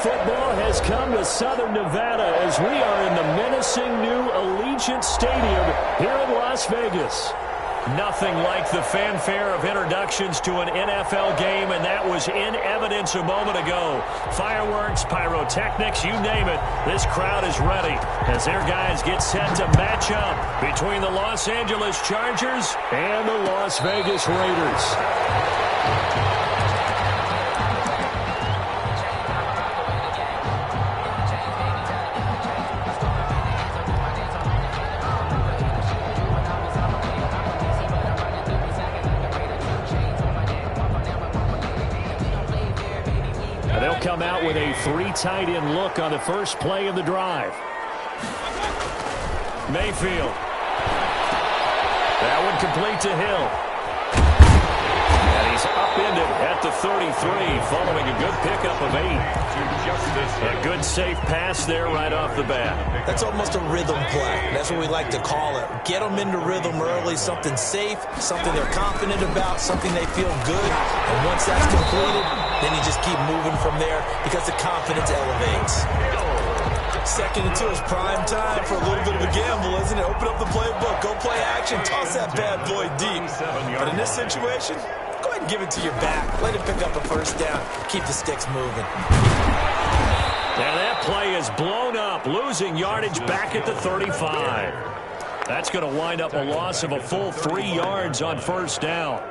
football has come to Southern Nevada as we are in the menacing new Allegiant Stadium here in Las Vegas. Nothing like the fanfare of introductions to an NFL game, and that was in evidence a moment ago. Fireworks, pyrotechnics, you name it, this crowd is ready as their guys get set to match up between the Los Angeles Chargers and the Las Vegas Raiders. They'll come out with a 3 tight end look on the first play of the drive. Mayfield. That one complete to Hill. And he's upended at the 33 following a good pickup of 8. A good safe pass there right off the bat. That's almost a rhythm play. That's what we like to call it. Get them into rhythm early, something safe, something they're confident about, something they feel good. And once that's completed, then you just keep moving from there because the confidence elevates. 2nd and 2 is prime time for a little bit of a gamble, isn't it? Open up the playbook, go play action, toss that bad boy deep. But in this situation, go ahead and give it to your back. Let him pick up a first down. Keep the sticks moving. And that play is blown up, losing yardage back at the 35. That's going to wind up a loss of a full 3 yards on first down.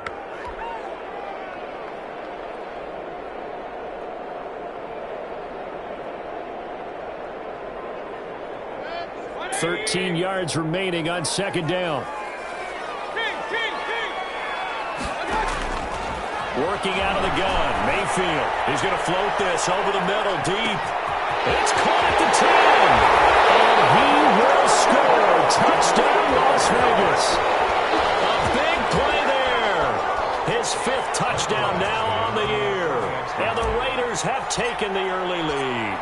$13 yards remaining on second down. Working out of the gun, Mayfield. He's going to float this over the middle, deep. It's caught at the 10. And he will score. Touchdown, Las Vegas. A big play there. His 5th touchdown now on the year. And the Raiders have taken the early lead.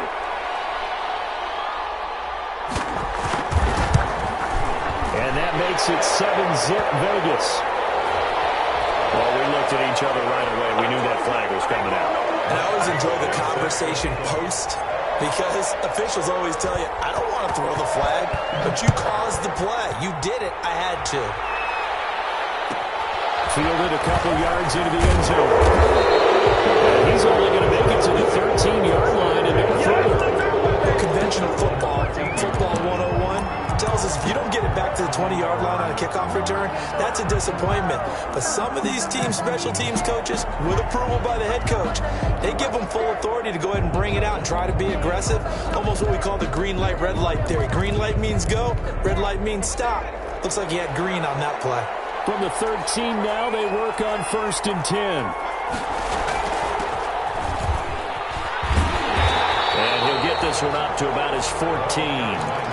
And that makes it 7-zip Vegas. Well, we looked at each other right away. We knew that flag was coming out. And I always enjoy the conversation post because officials always tell you, I don't want to throw the flag, but you caused the play. You did it. I had to. Fielded a couple yards into the end zone. And he's only going to make it to the 13-yard line and no further. Conventional football 101, tells us if you don't get it back to the 20-yard line on a kickoff return, that's a disappointment. But some of these teams, special teams coaches, with approval by the head coach, they give them full authority to go ahead and bring it out and try to be aggressive. Almost what we call the green light, red light theory. Green light means go, red light means stop. Looks like he had green on that play. From the 13 now, they work on 1st and 10. And he'll get this one up to about his 14.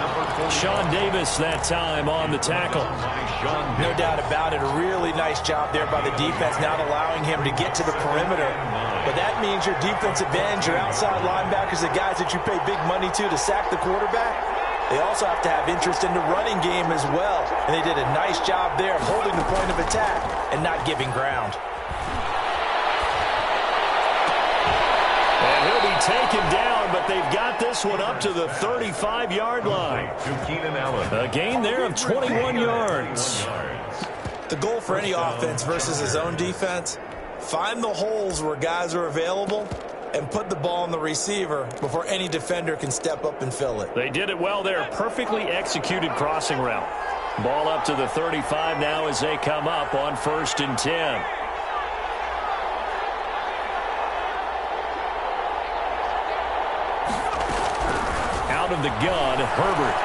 Sean Davis that time on the tackle. No doubt about it. A really nice job there by the defense, not allowing him to get to the perimeter. But that means your defensive ends, your outside linebackers, the guys that you pay big money to sack the quarterback, they also have to have interest in the running game as well. And they did a nice job there of holding the point of attack and not giving ground. And he'll be taken down, but they've got this one up to the 35-yard line. A gain there of 21 yards. The goal for any offense versus his own defense, find the holes where guys are available and put the ball on the receiver before any defender can step up and fill it. They did it well there. Perfectly executed crossing route. Ball up to the 35 now as they come up on 1st and 10. Out of the gun, Herbert.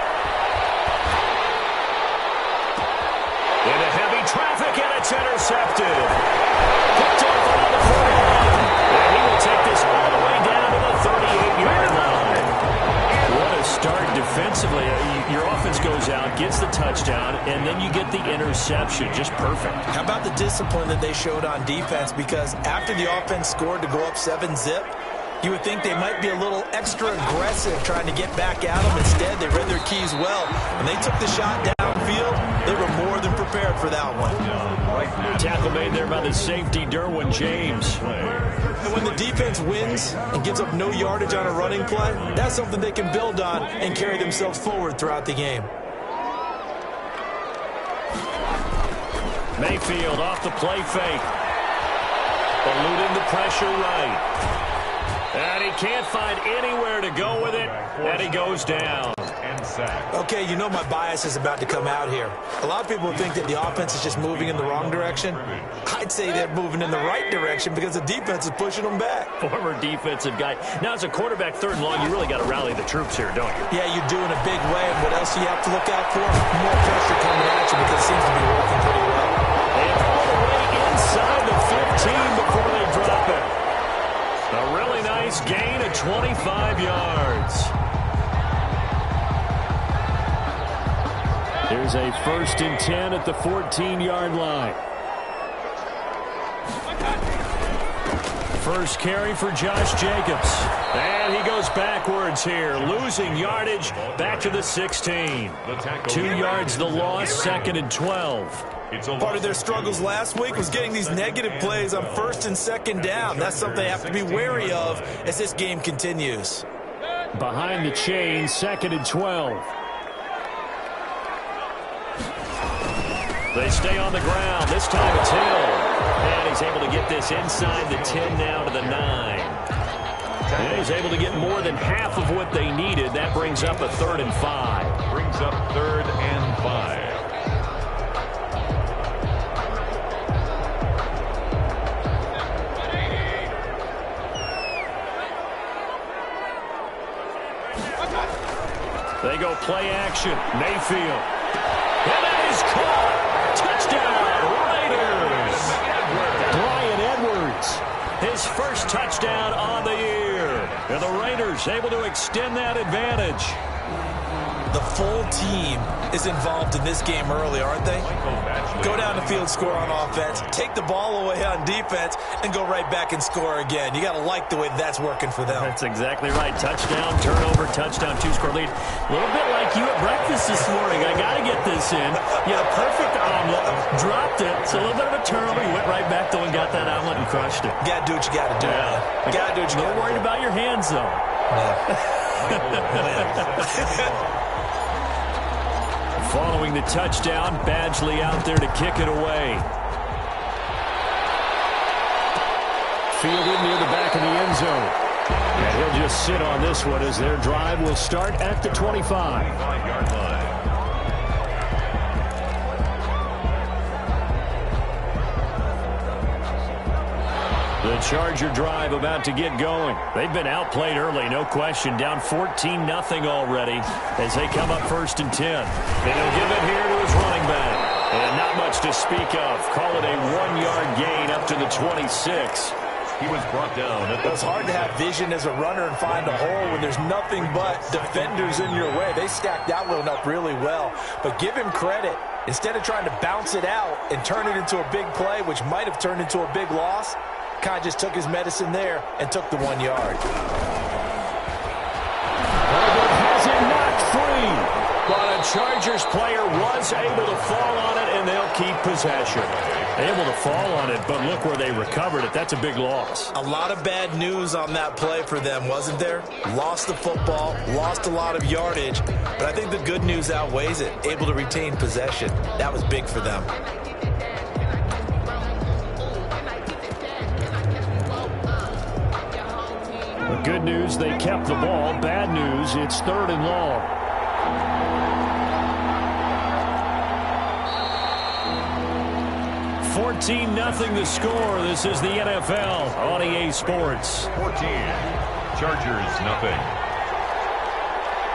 Into heavy traffic, and it's intercepted. Picked off on the 41. And he will take this all the way down to the 38-yard line. What a start defensively. Your offense goes out, gets the touchdown, and then you get the interception. Just perfect. How about the discipline that they showed on defense? Because after the offense scored to go up 7-zip, you would think they might be a little extra aggressive trying to get back at them. Instead, they read their keys well, and they took the shot downfield They were more than prepared for that one. Tackle made there by the safety, Derwin James. And when the defense wins and gives up no yardage on a running play, that's something they can build on and carry themselves forward throughout the game. Mayfield off the play fake. Eluding the pressure right. And he can't find anywhere to go with it, and he goes down. Okay, you know my bias is about to come out here. A lot of people think that the offense is just moving in the wrong direction. I'd say they're moving in the right direction because the defense is pushing them back. Former defensive guy. Now, as a quarterback, 3rd and long, you really got to rally the troops here, don't you? Yeah, you do in a big way. And what else do you have to look out for? More pressure coming at you because it seems to be working pretty well. And all the way inside the 15 before they drop it. A really nice gain of 25 yards. Here's a 1st and 10 at the 14-yard line. First carry for Josh Jacobs. And he goes backwards here, losing yardage back to the 16. 2 yards the loss, 2nd and 12. Part of their struggles last week was getting these negative plays on 1st and 2nd down. That's something they have to be wary of as this game continues. Behind the chain, 2nd and 12. They stay on the ground. This time it's Hill. And he's able to get this inside the 10 now to the 9. And he's able to get more than half of what they needed. That brings up a 3rd and 5. Brings up 3rd and 5. They go play action. Mayfield. And that is caught. Touchdown, Raiders. Bryan Edwards, his first touchdown on the year. And the Raiders able to extend that advantage. The full team is involved in this game early, aren't they? Go down the field, score on offense, take the ball away on defense, and go right back and score again. You got to like the way that's working for them. That's exactly right. Touchdown, turnover, touchdown, 2-score lead. A little bit like you at breakfast this morning. I got to get this in. You had a perfect omelet, dropped it. It's a little bit of a turnover. You went right back though and got that omelet and crushed it. You got to do what you got to do. Yeah. You got to do what you got to do. Not worried about your hands though. Following the touchdown, Badgley out there to kick it away. Fielded near the back of the end zone. And he'll just sit on this one as their drive will start at the 25-yard line. The Charger drive about to get going. They've been outplayed early, no question. Down 14-0 already as they come up 1st and 10. And he'll give it here to his running back. And not much to speak of. Call it a 1-yard gain up to the 26. He was brought down. It's hard to have vision as a runner and find a hole when there's nothing but defenders in your way. They stacked that one up really well. But give him credit. Instead of trying to bounce it out and turn it into a big play, which might have turned into a big loss, kind of just took his medicine there and took the 1 yard. Has it knocked free. But a Chargers player was able to fall on it, and they'll keep possession. Able to fall on it, but look where they recovered it. That's a big loss. A lot of bad news on that play for them, wasn't there? Lost the football, lost a lot of yardage, but I think the good news outweighs it. Able to retain possession. That was big for them. Good news, they kept the ball. Bad news, it's 3rd and long. (14-0) the score. This is the NFL on EA Sports. 14. Chargers, nothing.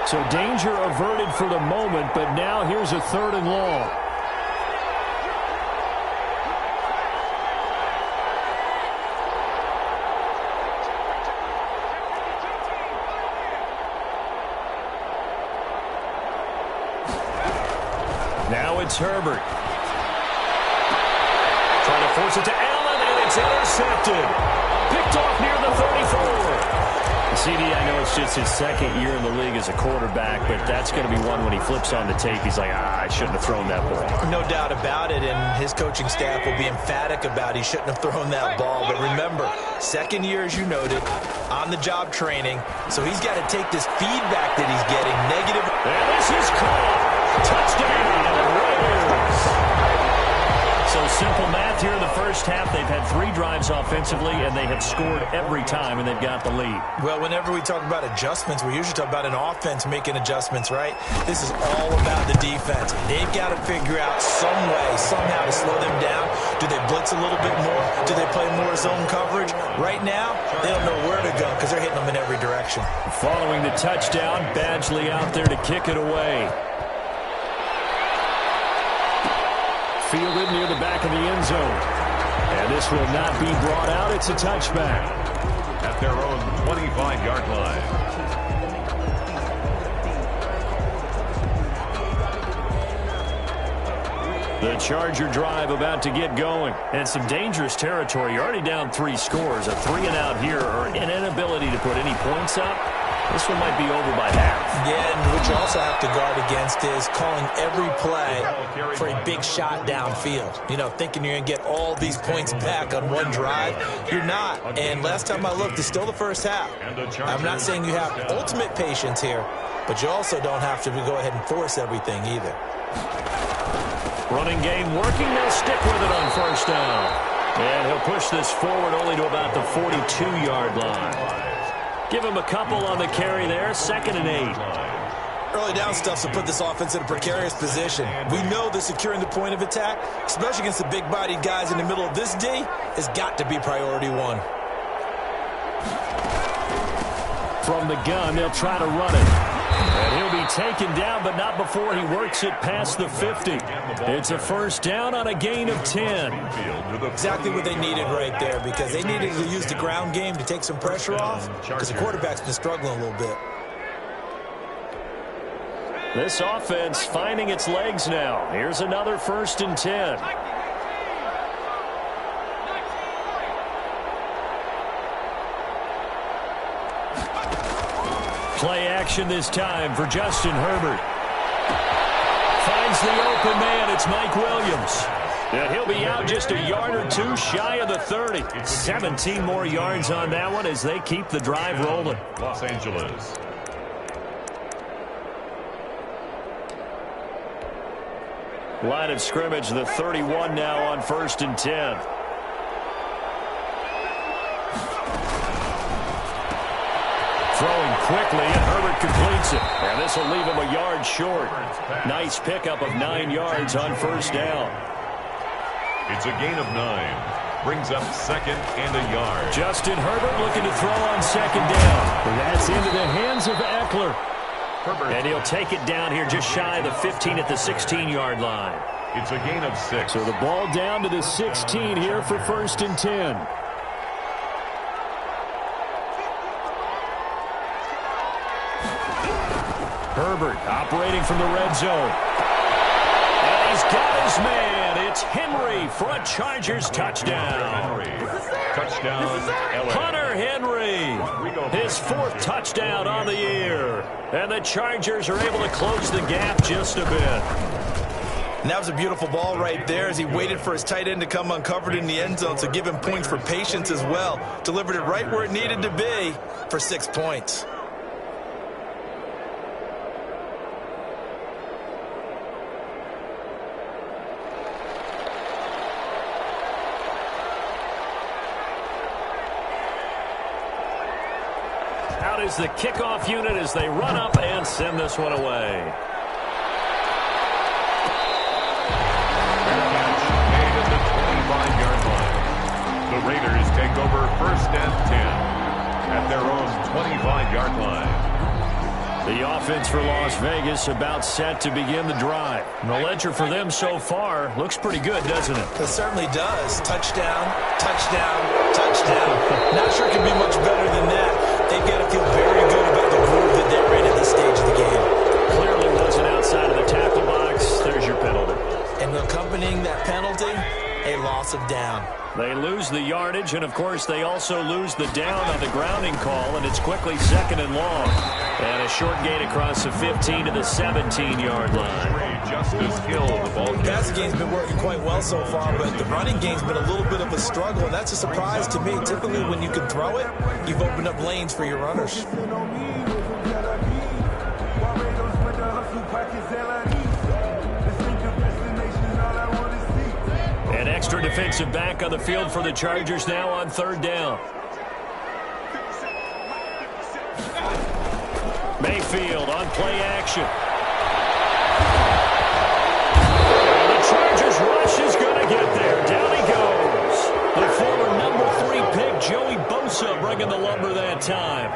So danger averted for the moment, but now here's a 3rd and long. Now it's Herbert. Trying to force it to Allen, and it's intercepted. Picked off near the 34. CD, I know it's just his second year in the league as a quarterback, but that's going to be one when he flips on the tape, he's like, I shouldn't have thrown that ball. No doubt about it, and his coaching staff will be emphatic about he shouldn't have thrown that ball. But remember, second year, as you noted, on-the-job training, so he's got to take this feedback that he's getting, negative. And this is caught. Touchdown, Raiders. So simple math here in the first half. They've had 3 drives offensively, and they have scored every time, and they've got the lead. Well, whenever we talk about adjustments, we usually talk about an offense making adjustments, right? This is all about the defense. They've got to figure out some way, somehow to slow them down. Do they blitz a little bit more? Do they play more zone coverage? Right now, they don't know where to go because they're hitting them in every direction. Following the touchdown, Badgley out there to kick it away. Fielded near the back of the end zone. And this will not be brought out. It's a touchback. At their own 25-yard line. The Charger drive about to get going. And some dangerous territory. You're already down 3 scores. A 3-and-out here or an inability to put any points up. This one might be over by half. Yeah, and what you also have to guard against is calling every play for a big shot downfield. You know, thinking you're going to get all these points back on one drive. You're not. And last time I looked, it's still the first half. I'm not saying you have ultimate patience here, but you also don't have to go ahead and force everything either. Running game working. They'll stick with it on first down. And he'll push this forward only to about the 42-yard line. Give him a couple on the carry there. 2nd and 8. Early down stuff to put this offense in a precarious position. We know that securing the point of attack, especially against the big-bodied guys in the middle of this D, has got to be priority 1. From the gun, they'll try to run it. And he'll be taken down, but not before he works it past the 50. It's a first down on a gain of 10. Exactly what they needed right there, because they needed to use the ground game to take some pressure off, because the quarterback's been struggling a little bit. This offense finding its legs now. Here's another 1st and 10. Play action this time for Justin Herbert. Finds the open man. It's Mike Williams. And he'll be out just a yard or 2 shy of the 30. 17 more yards on that one as they keep the drive rolling. Los Angeles. Line of scrimmage, the 31 now on 1st and 10. Throwing quickly, and Herbert completes it. And this will leave him a yard short. Nice pickup of 9 yards on first down. It's a gain of 9. Brings up 2nd and a yard. Justin Herbert looking to throw on 2nd down. And that's into the hands of Eckler. And he'll take it down here just shy of the 15 at the 16-yard line. It's a gain of 6. So the ball down to the 16 here for 1st and 10. Herbert operating from the red zone. And he's got his man. It's Henry for a Chargers touchdown. Touchdown, LA. Hunter Henry, his 4th touchdown on the year. And the Chargers are able to close the gap just a bit. And that was a beautiful ball right there as he waited for his tight end to come uncovered in the end zone, so give him points for patience as well. Delivered it right where it needed to be for 6 points. Out is the kickoff unit as they run up and send this one away. Made at the 25-yard line. The Raiders take over 1st and 10 at their own 25-yard line. The offense for Las Vegas about set to begin the drive. And the ledger for them so far looks pretty good, doesn't it? It certainly does. Touchdown, touchdown, touchdown. Not sure it can be much better than that. They've got to feel very good about the groove that they're in at this stage of the game. Clearly wasn't outside of the tackle box. There's your penalty. And accompanying that penalty, a loss loss of down. They lose the yardage, and, of course, they also lose the down on the grounding call, and it's quickly 2nd and long. And a short gain across the 15 to the 17-yard line. Justice Hill, the ball The passing game's been working quite well so far, but the running game's been a little bit of a struggle, and that's a surprise to me. Typically, when you can throw it, you've opened up lanes for your runners. An extra defensive back on the field for the Chargers now on 3rd down. Mayfield on play action. And the Chargers rush is going to get there. Down he goes. The former number 3 pick, Joey Bosa, bringing the lumber that time.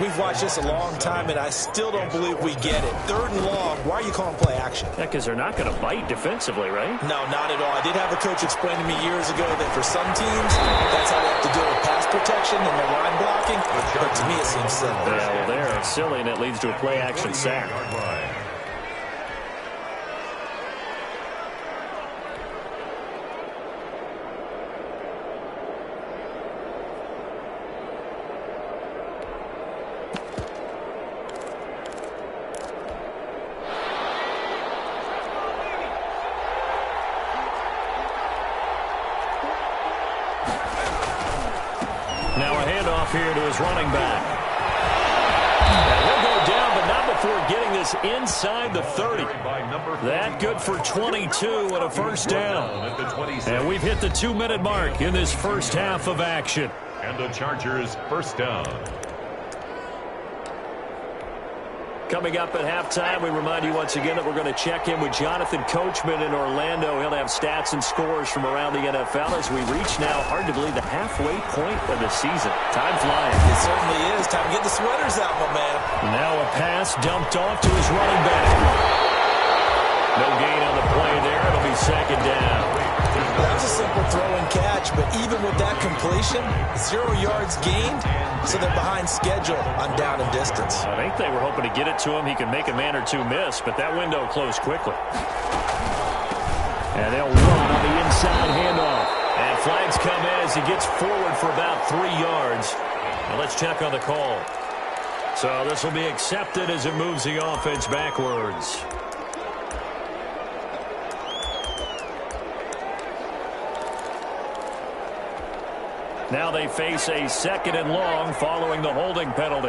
We've watched this a long time, and I still don't believe we get it. 3rd and long, why are you calling play action? Yeah, because they're not going to bite defensively, right? No, not at all. I did have a coach explain to me years ago that for some teams, that's how they have to deal with pass protection and their line blocking. But to me, it seems silly. Yeah, well, there it's silly, and it leads to a play action sack. Here to his running back. And he'll go down, but not before getting this inside the 30. That good for 22 and a first down. And we've hit the 2-minute mark in this first half of action. And the Chargers first down. Coming up at halftime, we remind you once again that we're going to check in with Jonathan Coachman in Orlando. He'll have stats and scores from around the NFL as we reach now, hard to believe, the halfway point of the season. Time flying. It certainly is. Time to get the sweaters out, my man. Now a pass dumped off to his running back. No gain on the play there. It'll be 2nd down. That was a simple throw and catch, but even with that completion, 0 yards gained, so they're behind schedule on down and distance. I think they were hoping to get it to him. He could make a man or two miss, but that window closed quickly. And they'll run on the inside handoff. And flags come in as he gets forward for about 3 yards. Now let's check on the call. So this will be accepted as it moves the offense backwards. Now they face a 2nd and long following the holding penalty.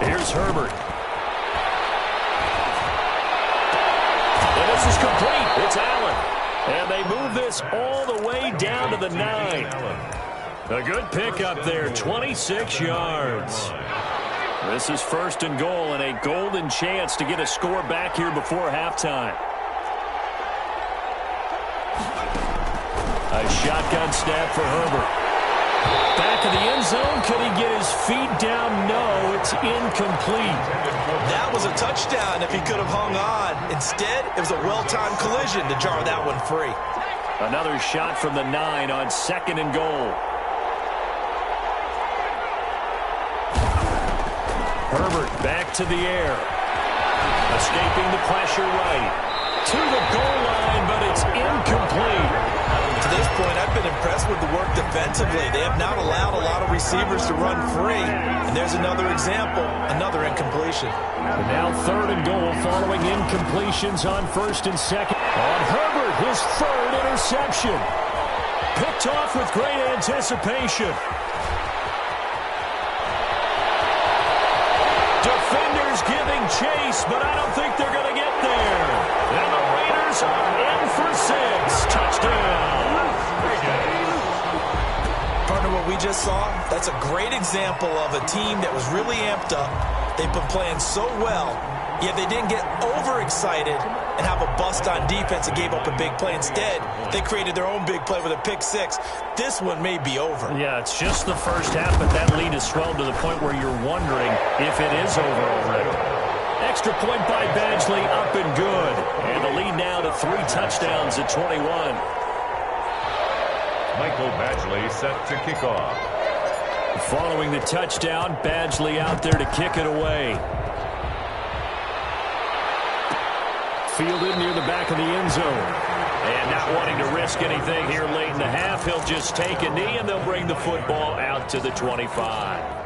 Here's Herbert. And this is complete. It's Allen. And they move this all the way down to the 9. A good pick up there, 26 yards. This is 1st and goal and a golden chance to get a score back here before halftime. A shotgun snap for Herbert. Back of the end zone. Could he get his feet down? No, it's incomplete. That was a touchdown if he could have hung on. Instead, it was a well-timed collision to jar that one free. Another shot from the 9 on 2nd and goal. Herbert back to the air. Escaping the pressure right. To the goal line, but it's incomplete. To this point, I've been impressed with the work defensively. They have not allowed a lot of receivers to run free. And there's another example, another incompletion. And now 3rd and goal following incompletions on 1st and 2nd. On Herbert, his 3rd interception. Picked off with great anticipation. Defenders giving chase, but I don't think they're going to get there. And the Raiders are in for 6. Touchdown. Partner, what we just saw, that's a great example of a team that was really amped up. They've been playing so well, yet they didn't get overexcited and have a bust on defense and gave up a big play. Instead, they created their own big play with a pick 6. This one may be over. Yeah, it's just the first half, but that lead has swelled to the point where you're wondering if it is over already. Extra point by Badgley, up and good. And the lead now to 3 touchdowns at 21. Michael Badgley set to kick off. Following the touchdown, Badgley out there to kick it away. Fielded near the back of the end zone. And not wanting to risk anything here late in the half, he'll just take a knee and they'll bring the football out to the 25.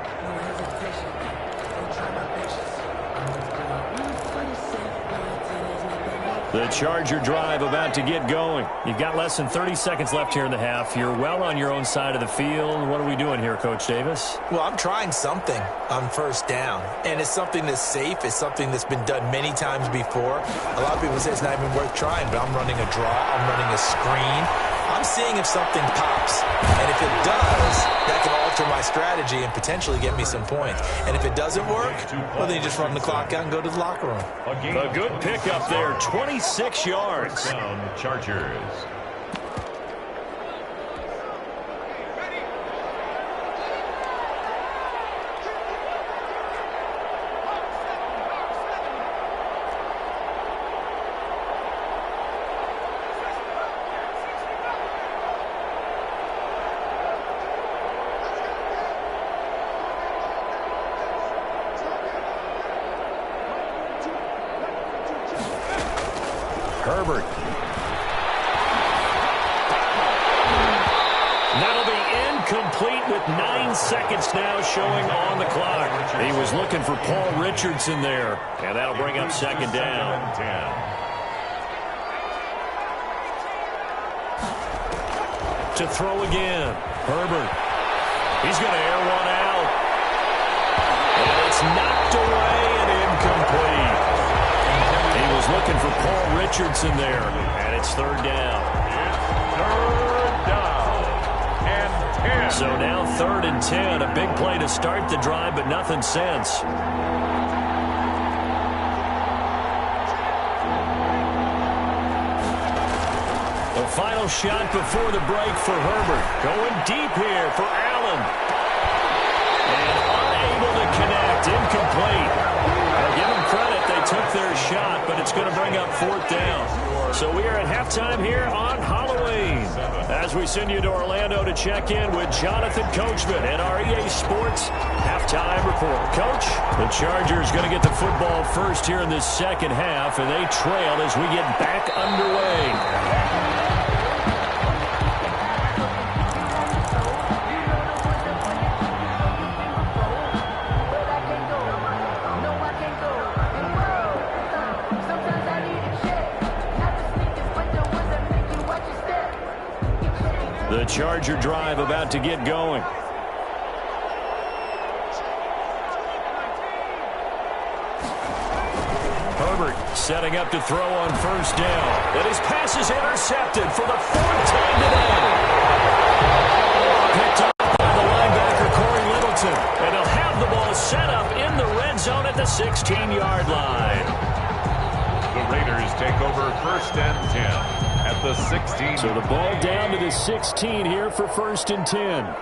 The Charger drive about to get going. You've got less than 30 seconds left here in the half. You're well on your own side of the field. What are we doing here, Coach Davis? Well, I'm trying something on first down, and it's something that's safe. It's something that's been done many times before. A lot of people say it's not even worth trying, but I'm running a draw. I'm running a screen. I'm seeing if something pops, and if it does, that can alter my strategy and potentially get me some points. And if it doesn't work, well, then you just run the clock out and go to the locker room. A good pickup there, 26 yards. Down, Chargers. Herbert. That'll be incomplete with 9 seconds now showing on the clock. He was looking for Paul Richardson there, and that'll bring up second down. To throw again. Herbert. He's going to air one out. And it's knocked away and incomplete. He was looking for Paul Richardson there, and it's third down. Third down and 10. So now 3rd and 10. A big play to start the drive, but nothing since. The final shot before the break for Herbert. Going deep here for Allen. And unable to connect. Incomplete. I'll give them credit. They took their shot, but it's going to bring up 4th down. So we are at halftime here on Halloween as we send you to Orlando to check in with Jonathan Coachman at our EA Sports halftime report. Coach, the Chargers going to get the football first here in this second half, and they trail as we get back underway. The Charger drive about to get going. Herbert setting up to throw on first down. And his pass is intercepted for the 4th time today. Picked up by the linebacker, Corey Littleton. And he'll have the ball set up in the red zone at the 16-yard line. The Raiders take over 1st and 10. At the 16. So the ball down to the 16 here for 1st and 10.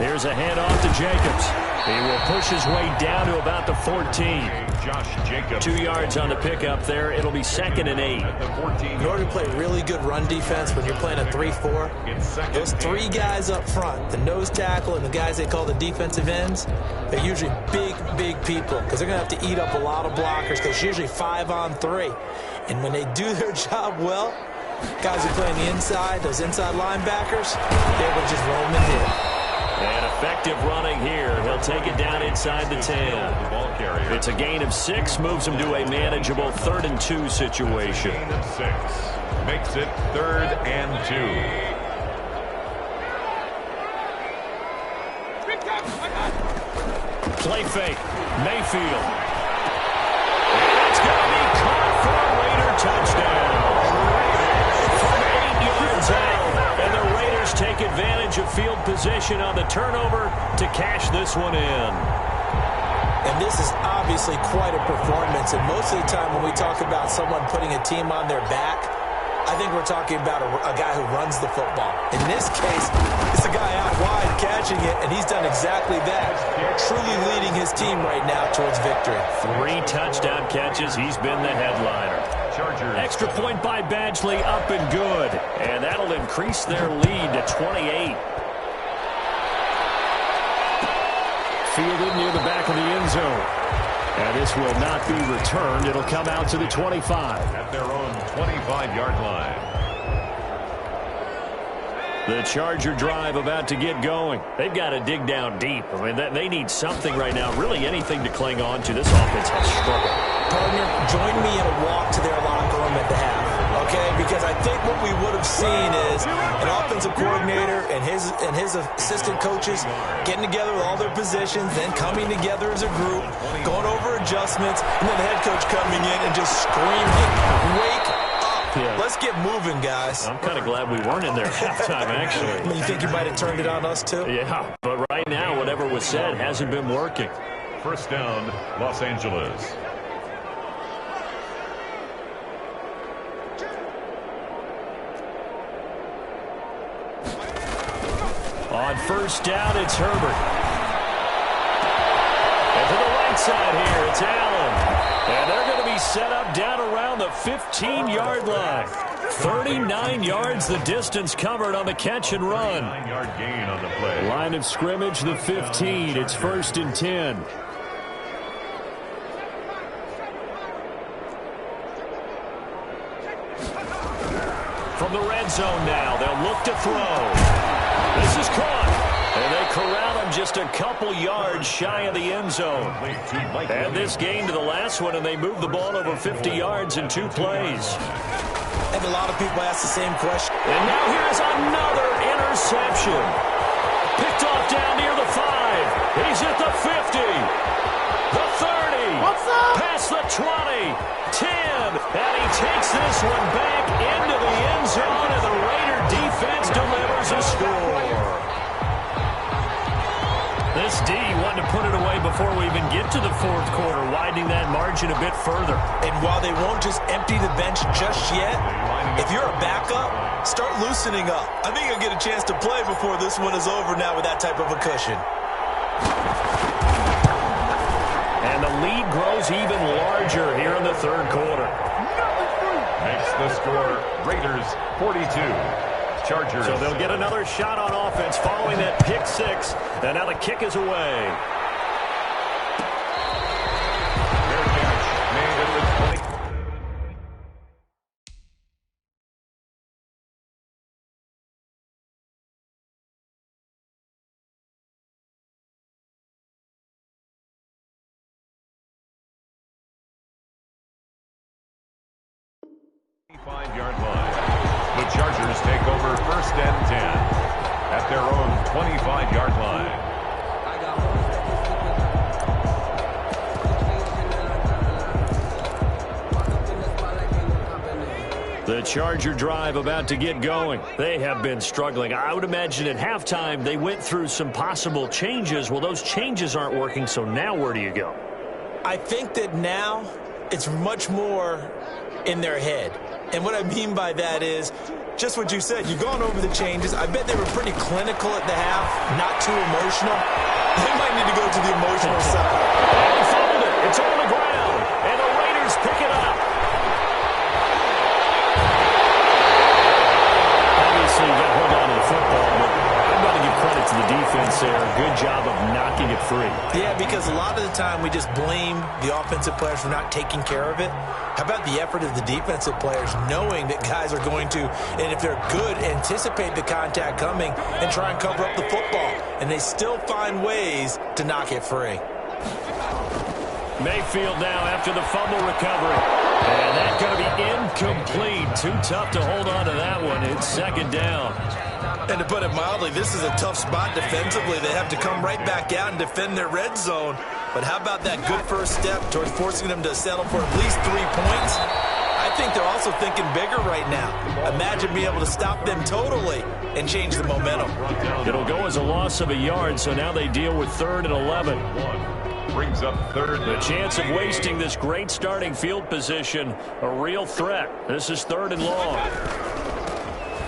There's a handoff to Jacobs. He will push his way down to about the 14. Josh Jacobs. 2 yards on the pickup there. It'll be 2nd and 8. In order to play really good run defense when you're playing a 3-4, those 3 guys up front, the nose tackle and the guys they call the defensive ends, they're usually big people because they're going to have to eat up a lot of blockers because it's usually 5-on-3. And when they do their job well, guys who play on the inside, those inside linebackers, they will just roam and hit. And effective running here. He'll take it down inside the 10. It's a gain of 6, moves him to a manageable 3rd and 2 situation. Gain of 6 makes it 3rd and 2. Play fake. Mayfield. And it's going to be caught for a Raider touchdown. From 8 yards out. And the Raiders take advantage of field position on the turnover to cash this one in. And this is obviously quite a performance. And most of the time when we talk about someone putting a team on their back, I think we're talking about a guy who runs the football. In this case, it's a guy out wide catching it, and he's done exactly that. Truly leading his team right now towards victory. 3 touchdown catches. He's been the headliner. Chargers. Extra point by Badgley, up and good. And that'll increase their lead to 28. Fielded near the back of the end zone. And this will not be returned. It'll come out to the 25. At their own 25-yard line. The Charger drive about to get going. They've got to dig down deep. I mean, they need something right now, really anything to cling on to. This offense has struggled. Partner, join me in a walk to their locker room at the half, okay? Because I think what we would have seen is an offensive coordinator and his assistant coaches getting together with all their positions, then coming together as a group, going over adjustments, and then the head coach coming in and just screaming, "Wake up. Yeah. Let's get moving, guys." I'm kind of glad we weren't in there at halftime, actually. You think you might have turned it on us, too? Yeah, but right now, whatever was said hasn't been working. First down, Los Angeles. On first down, it's Herbert. And to the right side here, it's Allen. And they're going to be set up down around the 15-yard line. 39 yards the distance covered on the catch and run. 9-yard gain on the play. Line of scrimmage, the 15. It's 1st and 10. From the red zone now, they'll look to throw. This is caught. And they corral him just a couple yards shy of the end zone. Add this gain to the last one, and they move the ball over 50 yards in 2 plays. I think a lot of people ask the same question. And now here's another interception. Picked off down near the 5. He's at the 50. The 30. What's up? Past the 20. 10. And he takes this one back into the end zone, and the Raider defense delivers a score. This D wanted to put it away before we even get to the 4th quarter, widening that margin a bit further. And while they won't just empty the bench just yet, if you're a backup, start loosening up. I think you'll get a chance to play before this one is over now with that type of a cushion. And the lead grows even larger here in the 3rd quarter. Makes the score Raiders 42. Chargers. So they'll get another shot on offense following that pick 6. And now the kick is away. Fair catch made at the 20. Yard line. The Chargers take over 1st and 10 at their own 25-yard line. The Charger drive about to get going. They have been struggling. I would imagine at halftime they went through some possible changes. Well, those changes aren't working, so now where do you go? I think that now it's much more in their head. And what I mean by that is just what you said. You've gone over the changes. I bet they were pretty clinical at the half, not too emotional. They might need to go to the emotional side. They fouled it. It's on the ground. And the Raiders pick it up. Obviously, you got to hold on to the football, but I've got to give credit to the defense there. Good job of knocking it free. Yeah, because a lot of the time we just blame the offensive players for not taking care of it. How about the effort of the defensive players knowing that guys are going to, and if they're good, anticipate the contact coming and try and cover up the football. And they still find ways to knock it free. Mayfield now after the fumble recovery. And that's going to be incomplete. Too tough to hold on to that one. It's 2nd down. And to put it mildly, this is a tough spot defensively. They have to come right back out and defend their red zone. But how about that good first step towards forcing them to settle for at least 3 points? I think they're also thinking bigger right now. Imagine being able to stop them totally and change the momentum. It'll go as a loss of a yard, so now they deal with 3rd and 11. Brings up 3rd. The chance of wasting this great starting field position, a real threat. This is 3rd and long.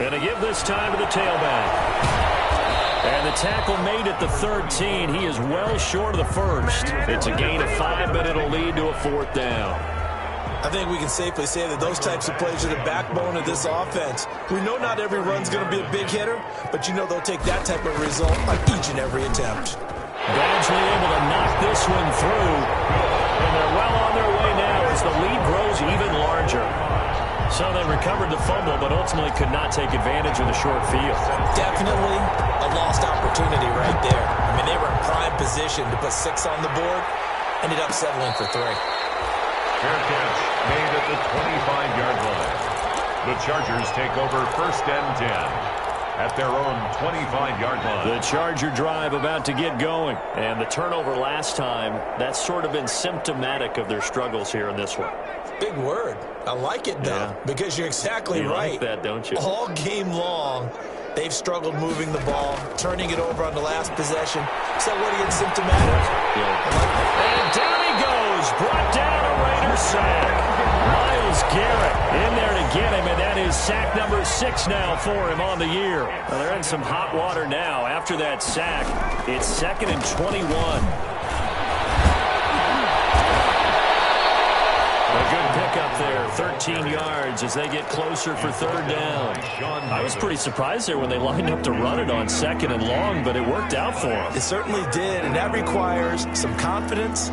And to give this time to the tailback. And the tackle made at the 13. He is well short of the 1st. It's a gain of 5, but it'll lead to a 4th down. I think we can safely say that those types of plays are the backbone of this offense. We know not every run's going to be a big hitter, but you know they'll take that type of result on each and every attempt. Badgley able to knock this one through, and they're well on their way now as the lead grows even larger. So they recovered the fumble, but ultimately could not take advantage of the short field. Definitely a lost opportunity right there. I mean, they were in prime position to put 6 on the board, ended up settling for 3. Fair catch made at the 25-yard line. The Chargers take over 1st and 10 at their own 25-yard line. The Charger drive about to get going. And the turnover last time, that's sort of been symptomatic of their struggles here in this one. Big word. I like it, though, because you're exactly right. You like that, don't you? All game long, they've struggled moving the ball, turning it over on the last possession. So what are you, symptomatic? Yeah. And down he goes. Brought down a Raider sack. Myles Garrett in there to get him, and that is sack number 6 now for him on the year. Well, they're in some hot water now. After that sack, it's 2nd and 21. A good pickup there, 13 yards as they get closer for 3rd down. I was pretty surprised there when they lined up to run it on 2nd and long, but it worked out for them. It certainly did, and that requires some confidence,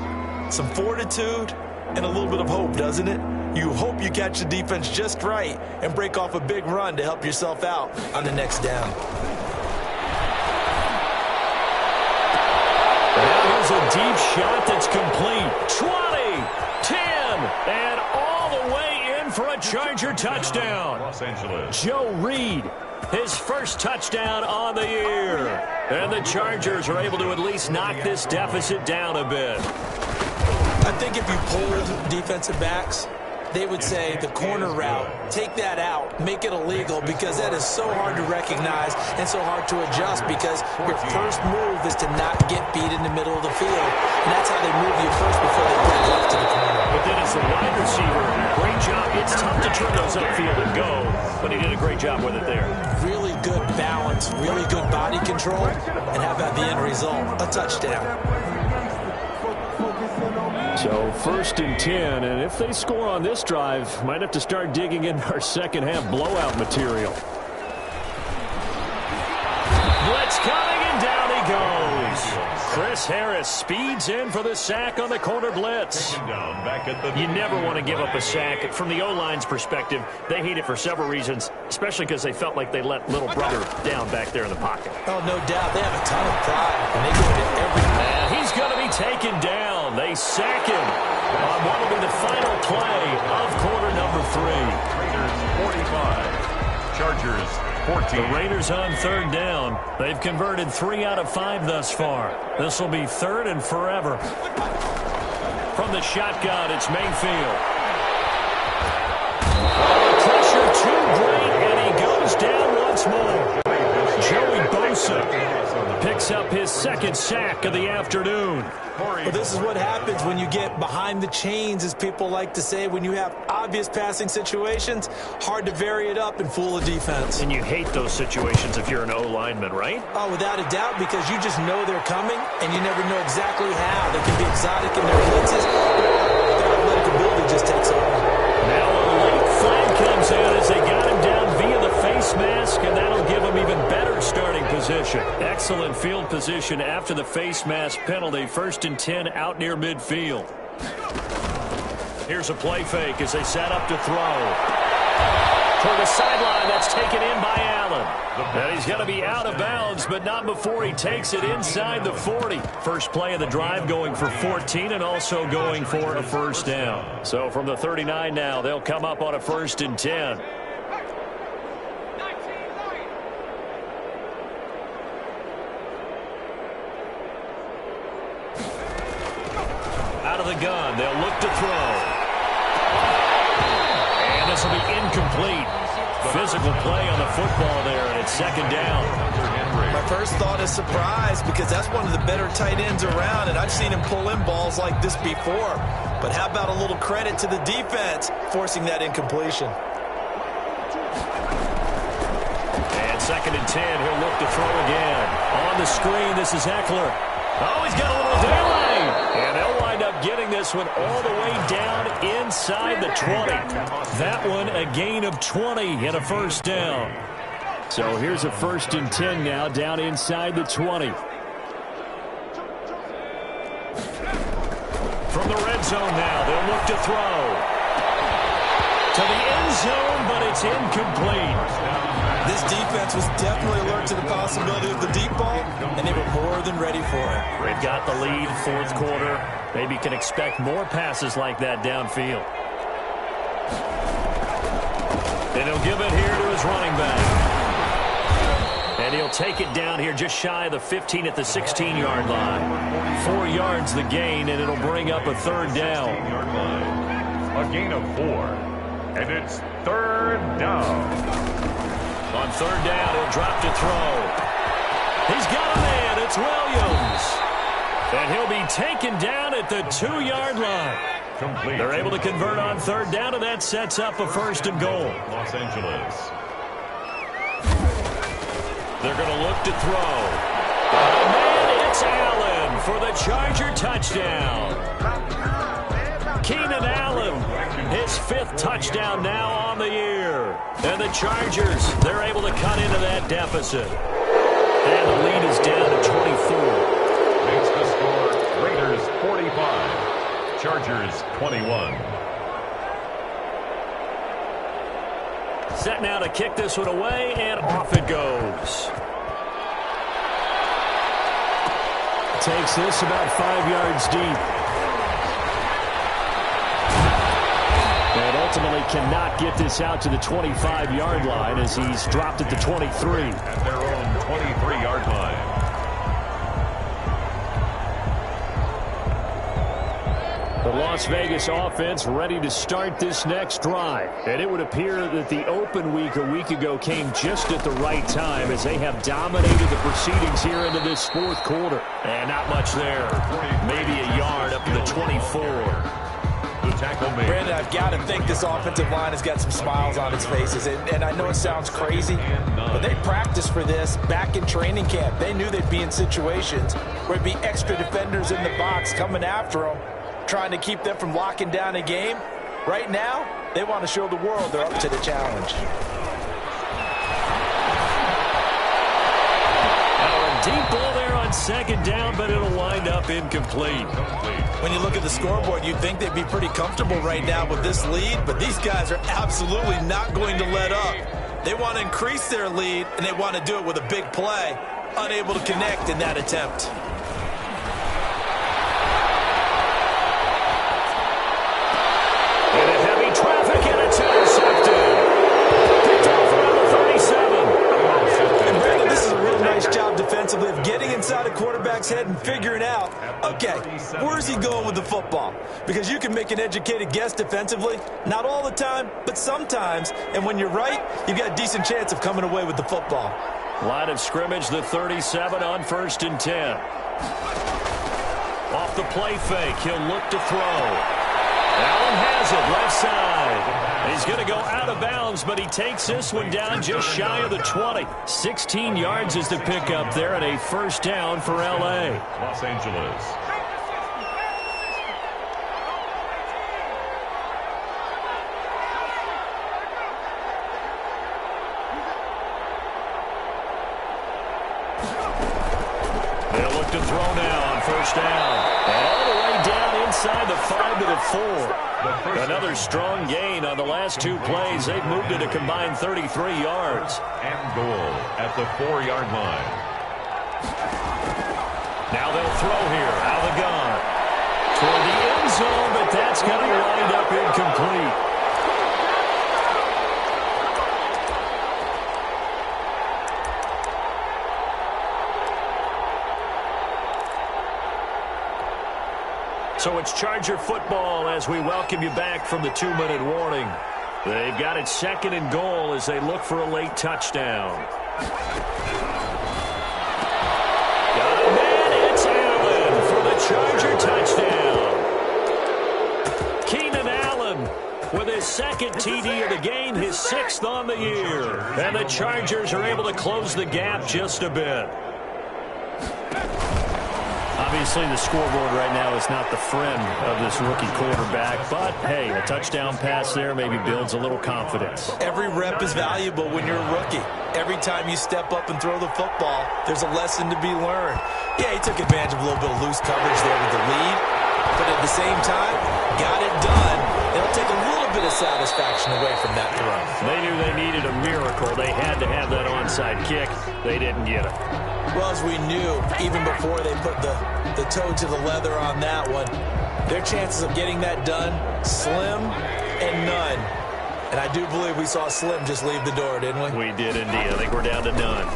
some fortitude, and a little bit of hope, doesn't it? You hope you catch the defense just right and break off a big run to help yourself out on the next down. That was a deep shot that's complete. 20, 10, and all the way in for a Charger touchdown. Los Angeles. Joe Reed, his first touchdown on the year. And the Chargers are able to at least knock this deficit down a bit. I think if you polled defensive backs, they would say the corner route, take that out, make it illegal, because that is so hard to recognize and so hard to adjust, because your first move is to not get beat in the middle of the field. And that's how they move you first before they break off to the corner. But then as the wide receiver, great job. It's tough to turn those upfield and go, but he did a great job with it there. Really good balance, really good body control, and how about the end result? A touchdown. So 1st and 10, and if they score on this drive, might have to start digging in our second half blowout material. Blitz coming, and down he goes. Chris Harris speeds in for the sack on the corner blitz. You never want to give up a sack. From the O-line's perspective, they hate it for several reasons, especially because they felt like they let little brother down back there in the pocket. Oh, no doubt. They have a ton of pride, and they go into every... He's going to be taken down. They sack him on what will be the final play of quarter number 3. Raiders 45. Chargers 14. The Raiders on 3rd down. They've converted 3 out of 5 thus far. This will be 3rd and forever. From the shotgun, it's Mayfield. Pressure too great, and he goes down once more. Joey Bosa picks up his 2nd sack of the afternoon. Well, this is what happens when you get behind the chains, as people like to say. When you have obvious passing situations, hard to vary it up and fool a defense. And you hate those situations if you're an O-lineman, right? Oh, without a doubt, because you just know they're coming, and you never know exactly how. They can be exotic in their blitzes. Their athletic ability just takes over. Now a late flag comes in as they got him down via the face mask, and that'll give him even better starting position. Excellent field position after the face mask penalty. 1st and 10 out near midfield. Here's a play fake as they set up to throw. Toward the sideline, that's taken in by Allen. And he's going to be out of bounds, but not before he takes it inside the 40. First play of the drive going for 14 and also going for a 1st down. So from the 39 now, they'll come up on a 1st and 10. Out of the gun, they'll look to throw. And this will be incomplete. Physical play on the football there, and it's 2nd down. My first thought is surprise, because that's one of the better tight ends around, and I've seen him pull in balls like this before. But how about a little credit to the defense forcing that incompletion? And 2nd and 10, he'll look to throw again. On the screen, this is Eckler. Oh, he's got a little delay. And they'll wind up getting this this one all the way down inside the 20. That one a gain of 20 and a first down. So here's a 1st and 10 now down inside the 20. From the red zone now, they'll look to throw. To the end zone, but it's incomplete. This defense was definitely alert to the possibility of the deep ball, and they were more than ready for it. They've got the lead, 4th quarter. Maybe can expect more passes like that downfield. And he'll give it here to his running back. And he'll take it down here just shy of the 15 at the 16-yard line. 4 yards the gain, and it'll bring up a 3rd down. A gain of 4. And it's 3rd down. On 3rd down, he'll drop to throw. He's got a man. It's Williams. And he'll be taken down at the 2-yard line. Complete. They're able to convert on 3rd down, and that sets up a 1st and goal. Los Angeles. They're going to look to throw. And it's Allen for the Charger touchdown. Keenan Allen, his 5th touchdown now on the year. And the Chargers, they're able to cut into that deficit. And the lead is down to 24. Makes the score Raiders 45, Chargers 21. Set now to kick this one away, and off it goes. Takes this about 5 yards deep. And ultimately cannot get this out to the 25-yard line as he's dropped at the 23. At their own 23-yard line. The Las Vegas offense ready to start this next drive. And it would appear that the open week a week ago came just at the right time as they have dominated the proceedings here into this 4th quarter. And not much there. Maybe a yard up to the 24. The tackle made. Brandon, I've got to think this offensive line has got some smiles on its faces. And I know it sounds crazy, but they practiced for this back in training camp. They knew they'd be in situations where it'd be extra defenders in the box coming after them, trying to keep them from locking down a game. Right now, they want to show the world they're up to the challenge. Now a deep ball there on 2nd down, but it'll wind up incomplete. When you look at the scoreboard, you'd think they'd be pretty comfortable right now with this lead, but these guys are absolutely not going to let up. They want to increase their lead, and they want to do it with a big play. Unable to connect in that attempt. Into heavy traffic, and it's intercepted. Picked off around the 37. And Brandon, this is a real nice job defensively of getting inside a quarterback's head and figuring out, okay, where's he going with the football? Because you can make an educated guess defensively, not all the time, but sometimes. And when you're right, you've got a decent chance of coming away with the football. Line of scrimmage, the 37 on 1st and 10. Off the play fake, he'll look to throw. Allen has it, left side. He's going to go out of bounds, but he takes this one down just shy of the 20. 16 yards is the pickup there, and a 1st down for L.A. Los Angeles. They'll look to throw now on 1st down. And all the way down inside the 5 to the 4. Another strong gain on the last 2 plays. They've moved it a combined 33 yards. And goal at the 4-yard line. Now they'll throw here out of the gun. Toward the end zone, but that's going to wind up incomplete. So it's Charger football as we welcome you back from the 2-minute warning. They've got it 2nd and goal as they look for a late touchdown. Got a man, it's Allen for the Charger touchdown. Keenan Allen with his 2nd TD of the game, his 6th on the year. And the Chargers are able to close the gap just a bit. Obviously, the scoreboard right now is not the friend of this rookie quarterback, but, hey, a touchdown pass there maybe builds a little confidence. Every rep is valuable when you're a rookie. Every time you step up and throw the football, there's a lesson to be learned. Yeah, he took advantage of a little bit of loose coverage there with the lead, but at the same time, got it done. It'll take a little bit of satisfaction away from that throw. They knew they needed a miracle. They had to have that onside kick. They didn't get it. Well, as we knew, even before they put the toe to the leather on that one, their chances of getting that done, slim and none. And I do believe we saw Slim just leave the door, didn't we? We did indeed. I think we're down to none.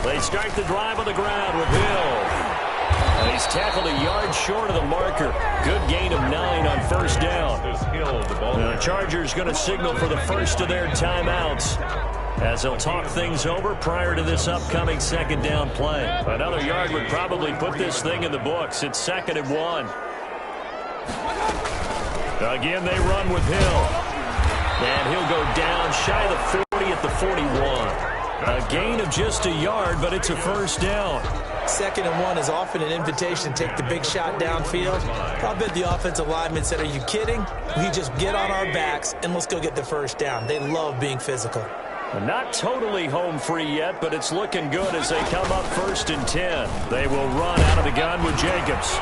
They start the drive on the ground with Hill. And he's tackled a yard short of the marker. Good gain of 9 on first down. The Chargers going to signal for the first of their timeouts as they'll talk things over prior to this upcoming second down play. Another yard would probably put this thing in the books. It's 2nd and 1. Again, they run with Hill. And he'll go down shy of the 40 at the 41. A gain of just a yard, but it's a first down. 2nd and 1 is often an invitation to take the big shot downfield. I bet the offensive lineman said, are you kidding? We just get on our backs and let's go get the first down. They love being physical. Not totally home free yet, but it's looking good as they come up 1st and 10. They will run out of the gun with Jacobs.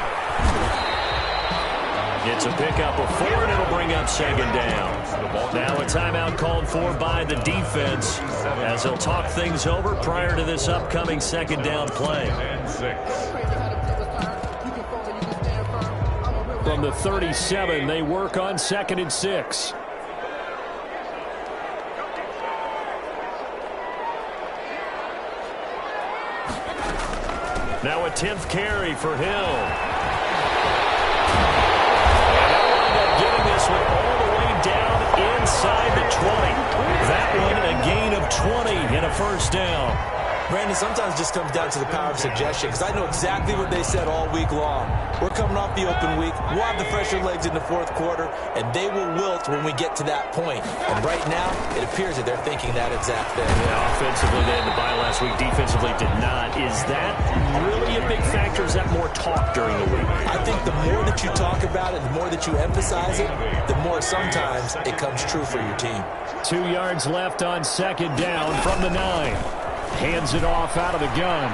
It's a pickup of 4, and it'll bring up 2nd down. Now a timeout called for by the defense as they'll talk things over prior to this upcoming 2nd down play. From the 37, they work on 2nd and 6. Now a 10th carry for Hill. Getting this one all the way down inside the 20. That one a gain of 20 and a first down. Brandon, sometimes it just comes down to the power of suggestion because I know exactly what they said all week long. We're coming off the open week. We'll have the fresher legs in the 4th quarter, and they will wilt when we get to that point. And right now, it appears that they're thinking that exact thing. Yeah, offensively, they had the bye last week. Defensively, did not. Is that really a big factor? Is that more talk during the week? I think the more that you talk about it, the more that you emphasize it, the more sometimes it comes true for your team. 2 yards left on 2nd down from the 9. Hands it off out of the gun.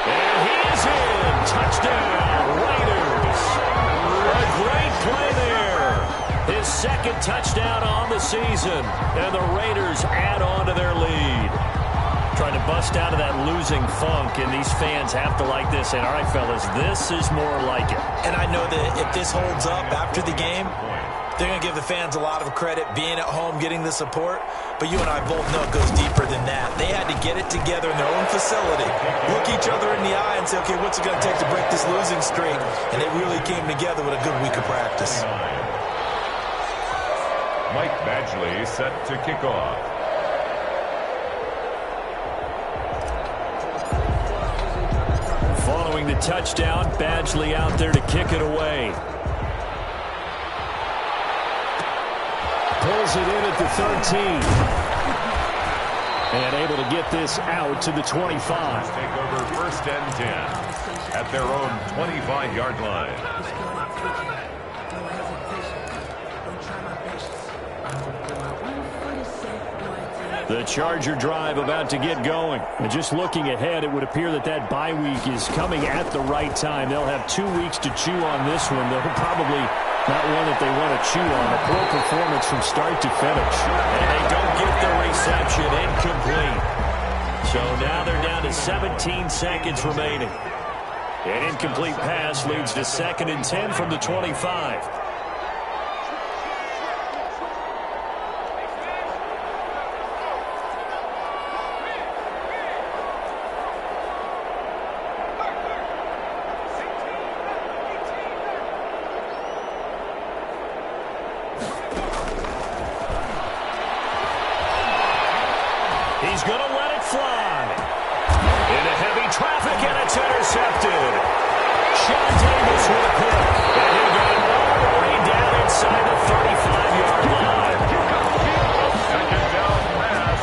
And he is in. Touchdown, Raiders. A great play there. His 2nd touchdown on the season. And the Raiders add on to their lead. Trying to bust out of that losing funk, and these fans have to like this. And all right, fellas, this is more like it. And I know that if this holds up after the game, they're going to give the fans a lot of credit, being at home, getting the support. But you and I both know it goes deeper than that. They had to get it together in their own facility, look each other in the eye and say, okay, what's it going to take to break this losing streak? And they really came together with a good week of practice. Mike Badgley set to kick off. Following the touchdown, Badgley out there to kick it away. Pulls it in at the 13. And able to get this out to the 25. Take over 1st and 10 at their own 25-yard line. The Charger drive about to get going. And just looking ahead, it would appear that that bye week is coming at the right time. They'll have 2 weeks to chew on this one. They'll probably not one that they want to chew on. A poor performance from start to finish. And they don't get the reception. Incomplete. So now they're down to 17 seconds remaining. An incomplete pass leads to 2nd and 10 from the 25. He's going to let it fly. Into heavy traffic, and it's intercepted. Sean Davis with a pick. And he got it all the way down inside the 35-yard line. Second down pass.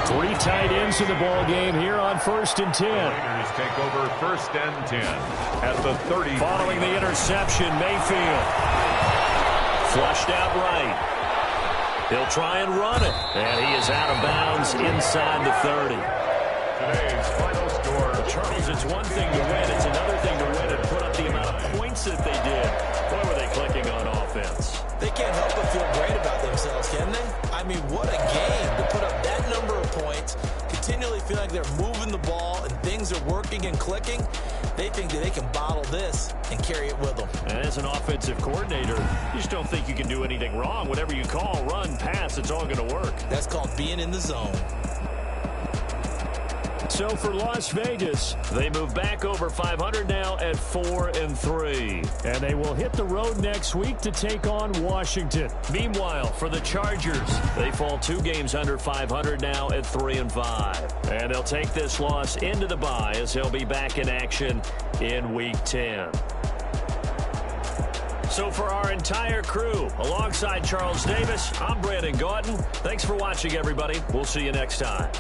3 tight ends in the ball game here on first and 10. Raiders take over first and 10 at the 30. Following the interception, Mayfield. Flushed out right. He'll try and run it. And he is out of bounds inside the 30. Today's final score. Charles, it's one thing to win. It's another thing to win and put up the amount of points that they did. Boy, were they clicking on offense. They can't help but feel great about themselves, can they? I mean, what a game to put up that number of points, continually feel like they're moving the ball and things are working and clicking. They think that they can bottle this and carry it with them. And as an offensive coordinator, you just don't think you can do anything wrong. Whatever you call, run, pass, it's all going to work. That's called being in the zone. So for Las Vegas, they move back over 500 now at 4-3. And they will hit the road next week to take on Washington. Meanwhile, for the Chargers, they fall 2 games under 500 now at 3-5. And they'll take this loss into the bye as they'll be back in action in Week 10. So for our entire crew, alongside Charles Davis, I'm Brandon Gaughton. Thanks for watching, everybody. We'll see you next time.